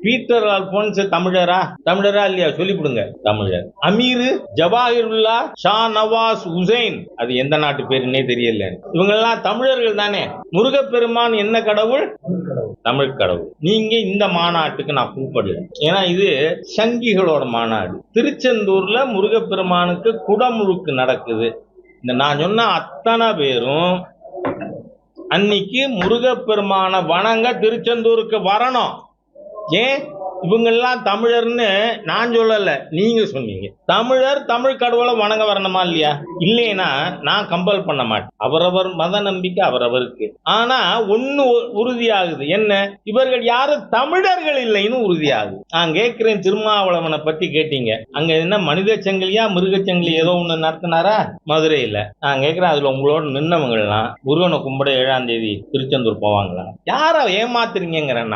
Peter Alphons தமிழரா இல்லையா சொல்லிவிடுங்க. தமிழர். அமீர் ஜவாஹிருல்லா ஷா நவாஸ் உசைன், அது எந்த நாட்டு பேருன்னே தெரியல. இவங்க எல்லாம் தமிழர்கள் தானே. முருகப்பெருமான் என்ன கடவுள்? தமிழ் கடவுள். நீங்க இந்த மாநாட்டுக்கு நான் கூப்பிடல, ஏன்னா இது சங்கிகளோட மாநாடு. திருச்செந்தூர்ல முருகப்பெருமானுக்கு குடமுழுக்கு நடக்குது. இந்த நான் சொன்ன அத்தனை பேரும் அன்னைக்கு முருகப்பெருமான வணங்க திருச்செந்தூருக்கு வரணும். ஏன்? இவங்கெல்லாம் தமிழர்னு நான் சொல்லல, நீங்க சொன்னீங்க. தமிழர் தமிழ் கடவுளை வணங்க வரணுமா இல்லையா? இல்லைன்னா நான் கம்பல் பண்ண மாட்டேன். அவரவர் மத நம்பிக்கை அவரவருக்கு. ஆனா ஒண்ணு உறுதியாகுது, என்ன? இவர்கள் யாரும் தமிழர்கள் இல்லைன்னு உறுதியாகுது. நான் கேட்கிறேன், திருமாவளவனை பத்தி கேட்டீங்க. அங்க என்ன மனித சங்கிலியா மிருக சங்கிலி ஏதோ ஒண்ணு நடத்தினாரா மதுரையில? நான் கேட்கிறேன், அதுல உங்களோட நின்னவங்க எல்லாம் முருகனை கும்பிட 7ஆம் தேதி திருச்செந்தூர் போவாங்களா? யார ஏமாத்துறீங்கிறேன்.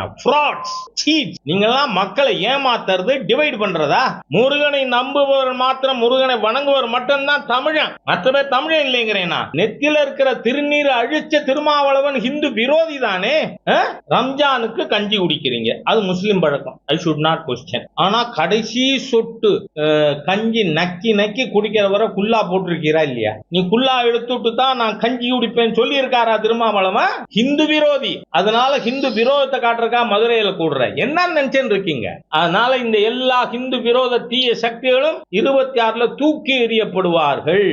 நீங்க எல்லாம் மக்களை ஏமாத்துறது, டிவைட் பண்றதா? முருகனை நம்புபவர் மாத்திரம், முருகனை வணங்குவர் மட்டும்தான் தமிழன், மற்றவே தமிழன் இல்லைங்கிறேனா? நெத்தில இருக்கிற திருநீர் அழிச்ச திருமாவளவன் ஹிந்து விரோதி தானே. ரம்ஜானுக்கு கஞ்சி குடிக்கிறீங்க, அது முஸ்லிம் பழக்கம், ஐ ஷுட் நாட் கொஸ்டின். ஆனா கடைசி சொட்டு கஞ்சி நக்கி நக்கி குடிக்கிறவரை குல்லா போட்டிருக்கிறா இல்லையா? நீ குல்லா எடுத்துட்டு தான் நான் கஞ்சி குடிப்பேன் சொல்லி இருக்காரா திருமாவளவன்? ஹிந்து விரோதி. அதனால ஹிந்து விரோதத்தை காட்டுறக்கா மதுரையில கூடுற என்ன நினைச்சேன்னு இருக்கீங்க. அதனால இந்த எல்லா ஹிந்து விரோத தீய சக்திகளும் 26ல தூக்கி எறியப்படுவார்கள்.